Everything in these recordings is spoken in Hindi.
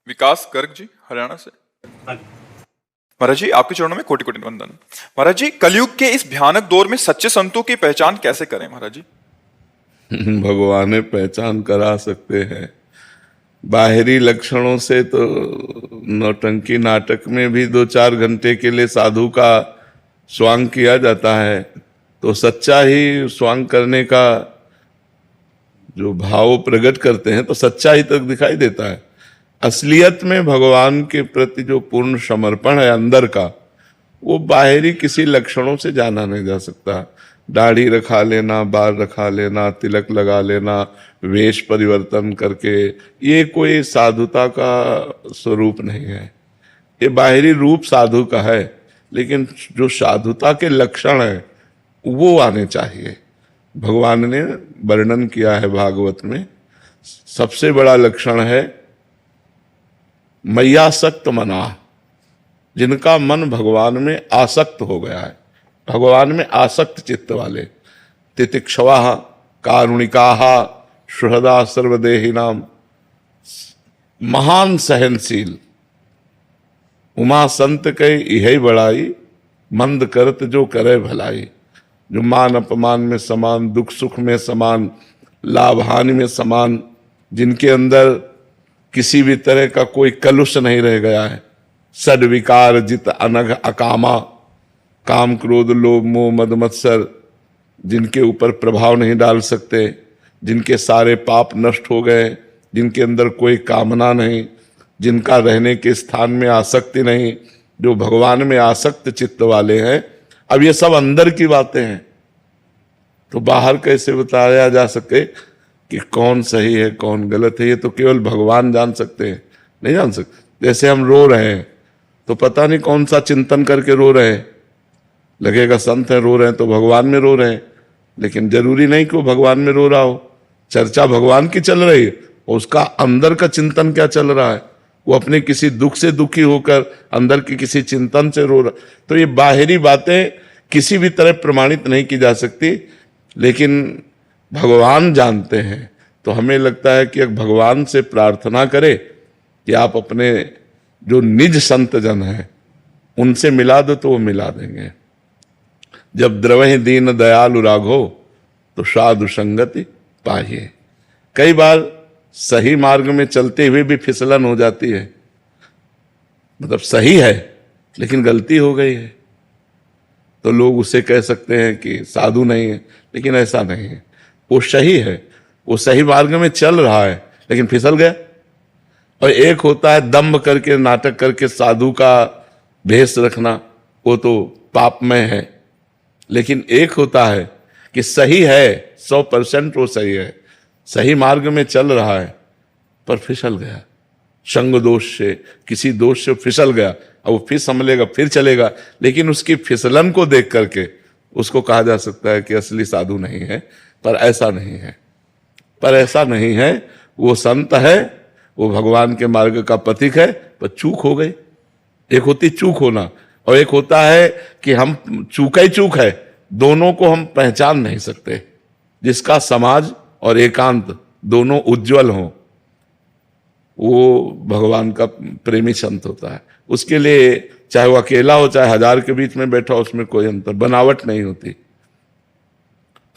विकास गर्ग जी हरियाणा से। हाँ जी। महाराज जी आपके चरणों में कोटि कोटि वंदन। महाराज जी कलयुग के इस भयानक दौर में सच्चे संतों की पहचान कैसे करें महाराज जी? भगवान पहचान करा सकते हैं। बाहरी लक्षणों से तो नौटंकी नाटक में भी 2-4 घंटे के लिए साधु का स्वांग किया जाता है, तो सच्चा ही स्वांग करने का जो भाव प्रकट करते हैं तो सच्चा ही तक दिखाई देता है। असलियत में भगवान के प्रति जो पूर्ण समर्पण है अंदर का, वो बाहरी किसी लक्षणों से जाना नहीं जा सकता। दाढ़ी रखा लेना, बाल रखा लेना, तिलक लगा लेना, वेश परिवर्तन करके, ये कोई साधुता का स्वरूप नहीं है। ये बाहरी रूप साधु का है, लेकिन जो साधुता के लक्षण है वो आने चाहिए। भगवान ने वर्णन किया है भागवत में, सबसे बड़ा लक्षण है मय्यासक्त मना, जिनका मन भगवान में आसक्त हो गया है, भगवान में आसक्त चित्त वाले। तितिक्षवा कारुणिका सुहृदा सर्वदेहिनाम, महान सहनशील। उमा संत के यही बड़ाई, मंद करत जो करे भलाई। जो मान अपमान में समान, दुख सुख में समान, लाभ हानि में समान, जिनके अंदर किसी भी तरह का कोई कलुष नहीं रह गया है। सद्विकार जित अनघ अकामा, काम क्रोध लोभ मोह मद मत्सर जिनके ऊपर प्रभाव नहीं डाल सकते, जिनके सारे पाप नष्ट हो गए, जिनके अंदर कोई कामना नहीं, जिनका रहने के स्थान में आसक्ति नहीं, जो भगवान में आसक्त चित्त वाले हैं। अब ये सब अंदर की बातें हैं, तो बाहर कैसे बताया जा सके कि कौन सही है कौन गलत है? ये तो केवल भगवान जान सकते हैं, नहीं जान सकते। जैसे हम रो रहे हैं तो पता नहीं कौन सा चिंतन करके रो रहे हैं, लगेगा संत है रो रहे हैं तो भगवान में रो रहे हैं, लेकिन जरूरी नहीं कि वो भगवान में रो रहा हो। चर्चा भगवान की चल रही है, उसका अंदर का चिंतन क्या चल रहा है, वो अपने किसी दुख से दुखी होकर अंदर के किसी चिंतन से रो रहा। तो ये बाहरी बातें किसी भी तरह प्रमाणित नहीं की जा सकती, लेकिन भगवान जानते हैं। तो हमें लगता है कि भगवान से प्रार्थना करें कि आप अपने जो निज संत जन हैं उनसे मिला दो, तो वो मिला देंगे। जब द्रवहि दीन दयालु राघो, तो साधु संगति पाहिए। कई बार सही मार्ग में चलते हुए भी फिसलन हो जाती है, मतलब सही है लेकिन गलती हो गई है, तो लोग उसे कह सकते हैं कि साधु नहीं है, लेकिन ऐसा नहीं है। वो सही है, वो सही मार्ग में चल रहा है, लेकिन फिसल गया। और एक होता है दम्भ करके नाटक करके साधु का भेष रखना, वो तो पापमय है। लेकिन एक होता है कि सही है, 100% वो सही है, सही मार्ग में चल रहा है, पर फिसल गया संग दोष से, किसी दोष से फिसल गया। अब वो फिर संभलेगा, फिर चलेगा, लेकिन उसकी फिसलन को देख करके उसको कहा जा सकता है कि असली साधु नहीं है। पर ऐसा नहीं है, पर ऐसा नहीं है। वो संत है, वो भगवान के मार्ग का पथिक है, पर चूक हो गई। एक होती चूक होना, और एक होता है कि हम चूका ही चूक है, दोनों को हम पहचान नहीं सकते। जिसका समाज और एकांत दोनों उज्जवल हों, वो भगवान का प्रेमी संत होता है। उसके लिए चाहे वो अकेला हो चाहे 1000 के बीच में बैठा हो, उसमें कोई अंतर बनावट नहीं होती।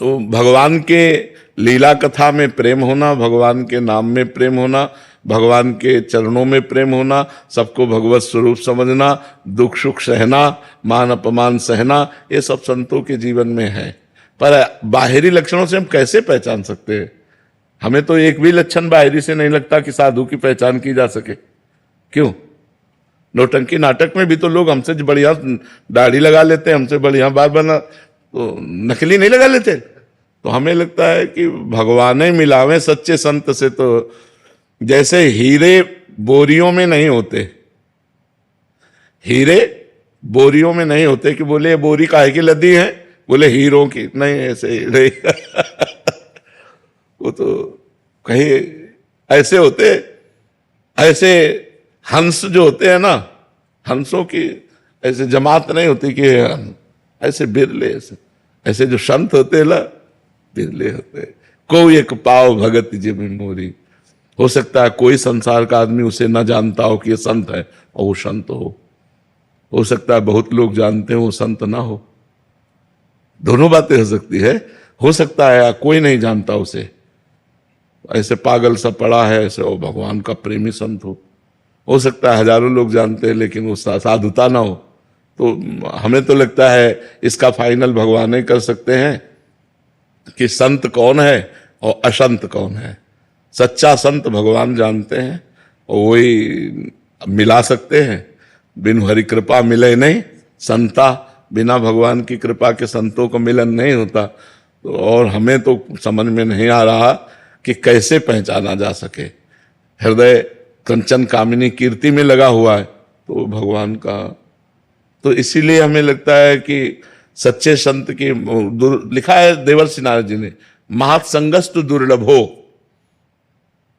तो भगवान के लीला कथा में प्रेम होना, भगवान के नाम में प्रेम होना, भगवान के चरणों में प्रेम होना, सबको भगवत स्वरूप समझना, दुख सुख सहना, मान अपमान सहना, ये सब संतों के जीवन में है। पर बाहरी लक्षणों से हम कैसे पहचान सकते हैं? हमें तो एक भी लक्षण बाहरी से नहीं लगता कि साधु की पहचान की जा सके। क्यों? नौटंकी नाटक में भी तो लोग हमसे बढ़िया दाढ़ी लगा लेते हैं, हमसे बढ़िया बाल बना, तो नकली नहीं लगा लेते। तो हमें लगता है कि भगवान ही मिलावे सच्चे संत से। तो जैसे हीरे बोरियों में नहीं होते, हीरे बोरियों में नहीं होते कि बोले ये बोरी काहे की लदी है, बोले हीरों की, नहीं ऐसे हीरे वो तो कहीं ऐसे होते। ऐसे हंस जो होते हैं ना, हंसों की ऐसे जमात नहीं होती कि ऐसे बिरले, ऐसे जो संत होते हैं ना बिरले होते। को एक पाव भगत जिम मोरी, हो सकता है कोई संसार का आदमी उसे न जानता हो कि ये संत है और वो संत हो सकता है बहुत लोग जानते हो वो संत ना हो। दोनों बातें हो सकती है। हो सकता है कोई नहीं जानता उसे, ऐसे पागल सा पड़ा है ऐसे, वो भगवान का प्रेमी संत हो सकता है हजारों लोग जानते हैं लेकिन वो साधुता ना हो। तो हमें तो लगता है इसका फाइनल भगवान ही कर सकते हैं कि संत कौन है और असंत कौन है। सच्चा संत भगवान जानते हैं और वही मिला सकते हैं। बिनु हरि कृपा मिले नहीं संता, बिना भगवान की कृपा के संतों को मिलन नहीं होता। तो और हमें तो समझ में नहीं आ रहा कि कैसे पहचाना जा सके। हृदय कंचन कामिनी कीर्ति में लगा हुआ है तो भगवान का, तो इसीलिए हमें लगता है कि सच्चे संत की लिखा है देवर्षि नारद जी ने, महत्संगस्तु दुर्लभो,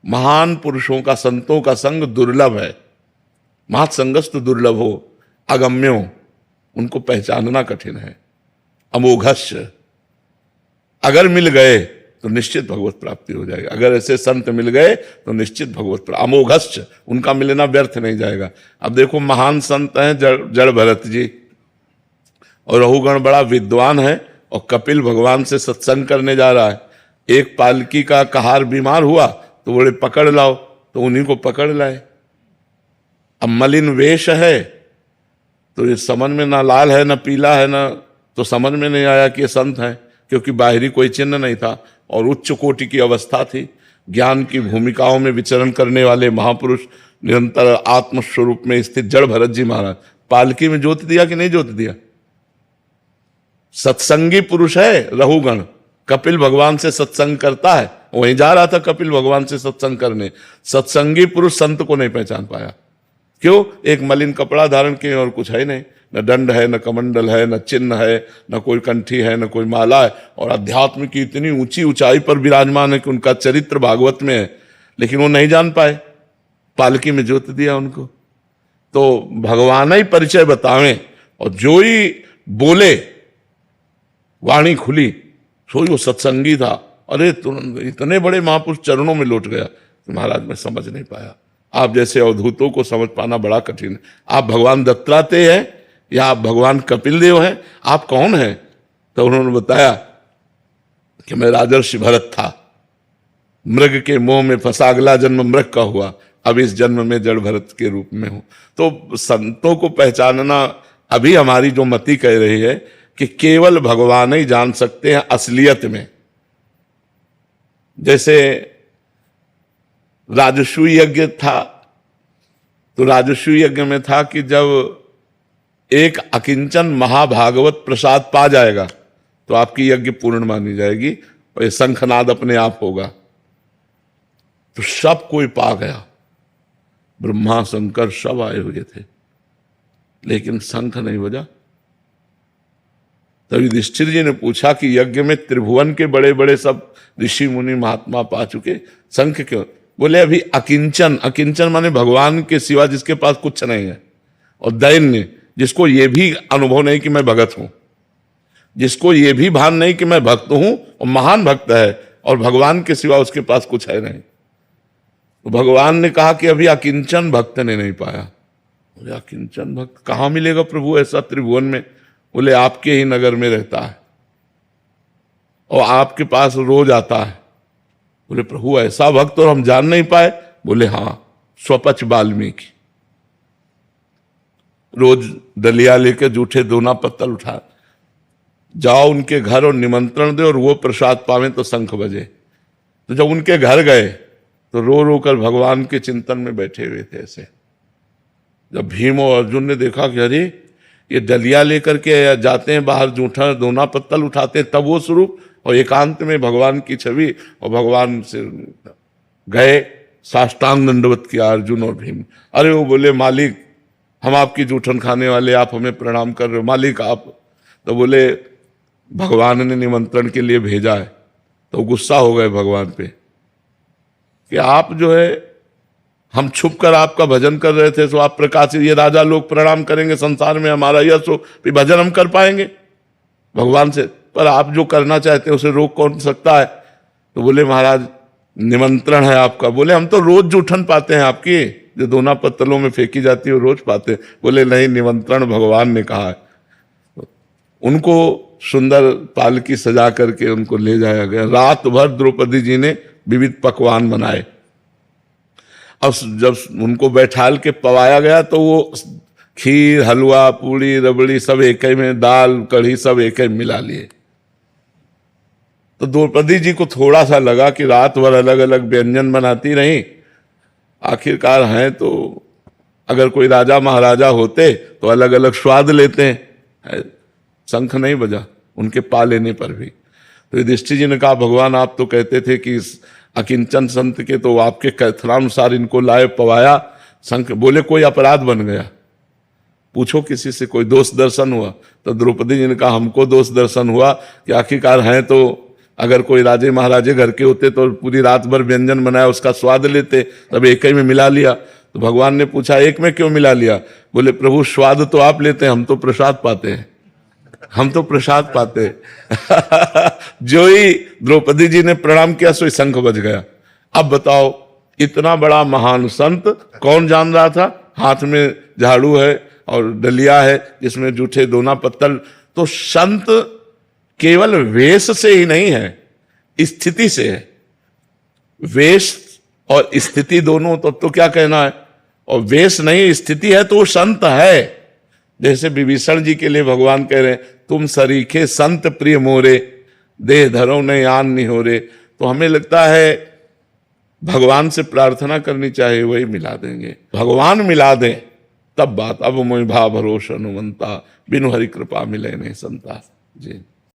महान पुरुषों का संतों का संग दुर्लभ है। महत्संगस्तु दुर्लभो अगम्यो, उनको पहचानना कठिन है। अमोघस्य, अगर मिल गए तो निश्चित भगवत प्राप्ति हो जाएगी। अगर ऐसे संत मिल गए तो निश्चित भगवत प्राप्ति। अमोघस्य, उनका मिलना व्यर्थ नहीं जाएगा। अब देखो महान संत हैं जड़ भरत जी, और रहुगण बड़ा विद्वान है और कपिल भगवान से सत्संग करने जा रहा है। एक पालकी का कहार बीमार हुआ तो बोले पकड़ लाओ, तो उन्हीं को पकड़ लाए। अब मलिन वेश है तो ये समझ में ना लाल है ना पीला है ना, तो समझ में नहीं आया कि ये संत है, क्योंकि बाहरी कोई चिन्ह नहीं था और उच्च कोटि की अवस्था थी। ज्ञान की भूमिकाओं में विचरण करने वाले महापुरुष, निरंतर आत्मस्वरूप में स्थित जड़ भरत जी महाराज, पालकी में जोत दिया कि नहीं जोत दिया? सत्संगी पुरुष है रहुगण, कपिल भगवान से सत्संग करता है, वहीं जा रहा था कपिल भगवान से सत्संग करने। सत्संगी पुरुष संत को नहीं पहचान पाया। क्यों? एक मलिन कपड़ा धारण किए और कुछ है नहीं, न दंड है, न कमंडल है, न चिन्ह है, न कोई कंठी है, न कोई माला है, और अध्यात्म की इतनी ऊंची ऊंचाई पर विराजमान है कि उनका चरित्र भागवत में है, लेकिन वो नहीं जान पाए। पालकी में जोत दिया उनको। तो भगवान ही परिचय बतावें और जो ही बोले वाणी खुली, सोई वो सत्संगी था। अरे तुरंत इतने बड़े महापुरुष चरणों में लौट गया कि महाराज मैं समझ नहीं पाया। आप जैसे अवधूतों को समझ पाना बड़ा कठिन है। आप भगवान दत्तात्रेय हैं या आप भगवान कपिल देव हैं, आप कौन हैं? तो उन्होंने बताया कि मैं राजर्षि भरत था, मृग के मोह में फंसा, अगला जन्म मृग का हुआ, अब इस जन्म में जड़ भरत के रूप में हूं। तो संतों को पहचानना अभी हमारी जो मति कह रही है कि केवल भगवान ही जान सकते हैं असलियत में। जैसे राजस्व यज्ञ था, तो राजस्व यज्ञ में था कि जब एक अकिंचन महाभागवत प्रसाद पा जाएगा तो आपकी यज्ञ पूर्ण मानी जाएगी और ये शंखनाद अपने आप होगा। तो सब कोई पा गया, ब्रह्मा शंकर सब आए हुए थे, लेकिन शंख नहीं बजा। तभी युधिष्ठिर जी ने पूछा कि यज्ञ में त्रिभुवन के बड़े बड़े सब ऋषि मुनि महात्मा पा चुके, शंख क्यों? बोले अभी अकिंचन, अकिंचन माने भगवान के सिवा जिसके पास कुछ नहीं है, और दैन्य जिसको ये भी अनुभव नहीं कि मैं भगत हूं, जिसको ये भी भान नहीं कि मैं भक्त हूं और महान भक्त है और भगवान के सिवा उसके पास कुछ है नहीं। तो भगवान ने कहा कि अभी अकिंचन भक्त ने नहीं पाया। बोले अकिंचन भक्त कहां मिलेगा प्रभु ऐसा त्रिभुवन में? बोले आपके ही नगर में रहता है और आपके पास रोज आता है। बोले प्रभु ऐसा भक्त और हम जान नहीं पाए? बोले हां, स्वपच वाल्मीकि, रोज दलिया लेकर जूठे दोना पत्तल उठा, जाओ उनके घर और निमंत्रण दे और वो प्रसाद पावे तो शंख बजे। तो जब उनके घर गए तो रो रो कर भगवान के चिंतन में बैठे हुए थे ऐसे। जब भीम और अर्जुन ने देखा कि अरे ये डलिया लेकर के जाते हैं बाहर, जूठा दोना पत्तल उठाते हैं, तब वो स्वरूप और एकांत में भगवान की छवि, और भगवान से गए, साष्टांग दंडवत किया अर्जुन और भीम। अरे वो बोले मालिक हम आपकी जूठन खाने वाले, आप हमें प्रणाम कर रहे हो मालिक आप। तो बोले भगवान ने निमंत्रण के लिए भेजा है। तो गुस्सा हो गए भगवान पे कि आप जो है, हम छुप कर आपका भजन कर रहे थे तो आप प्रकाशित, ये राजा लोग प्रणाम करेंगे, संसार में हमारा यश हो, फिर भजन हम कर पाएंगे भगवान से, पर आप जो करना चाहते हैं उसे रोक कौन सकता है? तो बोले महाराज निमंत्रण है आपका। बोले हम तो रोज जूठन पाते हैं आपकी, जो दोना पत्तलों में फेंकी जाती है वो रोज पाते हैं। बोले नहीं, निमंत्रण भगवान ने कहा है। उनको सुंदर पालकी सजा करके उनको ले जाया गया। रात भर द्रौपदी जी ने विविध पकवान बनाए। अब जब उनको बैठाल के पवाया गया तो वो खीर, हलवा, पूड़ी, रबड़ी सब एक ही में, दाल, कढ़ी सब एक ही मिला लिए। तो द्रौपदी जी को थोड़ा सा लगा कि रात भर अलग अलग व्यंजन बनाती रही, आखिरकार हैं तो अगर कोई राजा महाराजा होते तो अलग अलग स्वाद लेते हैं। शंख नहीं बजा उनके पा लेने पर भी। तो युधिष्ठिर जी ने कहा भगवान आप तो कहते थे कि इस अकिंचन संत के, तो आपके कथनानुसार इनको लाए पवाया, शंख। बोले कोई अपराध बन गया, पूछो किसी से कोई दोष दर्शन हुआ? तो द्रौपदी जी ने कहा हमको दोष दर्शन हुआ कि आखिरकार हैं तो अगर कोई राजे महाराजे घर के होते तो पूरी रात भर व्यंजन बनाया, उसका स्वाद लेते, तब एक ही में मिला लिया। तो भगवान ने पूछा एक में क्यों मिला लिया? बोले प्रभु स्वाद तो आप लेते हैं, हम तो प्रसाद पाते हैं, हम तो प्रसाद पाते हैं। जो ही द्रौपदी जी ने प्रणाम किया सो शंख बज गया। अब बताओ इतना बड़ा महान संत कौन जान रहा था? हाथ में झाड़ू है और डलिया है जिसमें जूठे दोना पत्तल। तो संत केवल वेश से ही नहीं है, स्थिति से है। वेश और स्थिति दोनों तो क्या कहना है? और वेश नहीं स्थिति है तो वो संत है। जैसे विभीषण जी के लिए भगवान कह रहे हैं तुम सरीखे संत प्रिय मोरे, देह धरो नहीं आन नहीं हो रे। तो हमें लगता है भगवान से प्रार्थना करनी चाहिए, वही मिला देंगे। भगवान मिला दें तब बात। अब मोहि भा भरोस अनुमंता, बिनु हरि कृपा मिले नहीं संता। जी।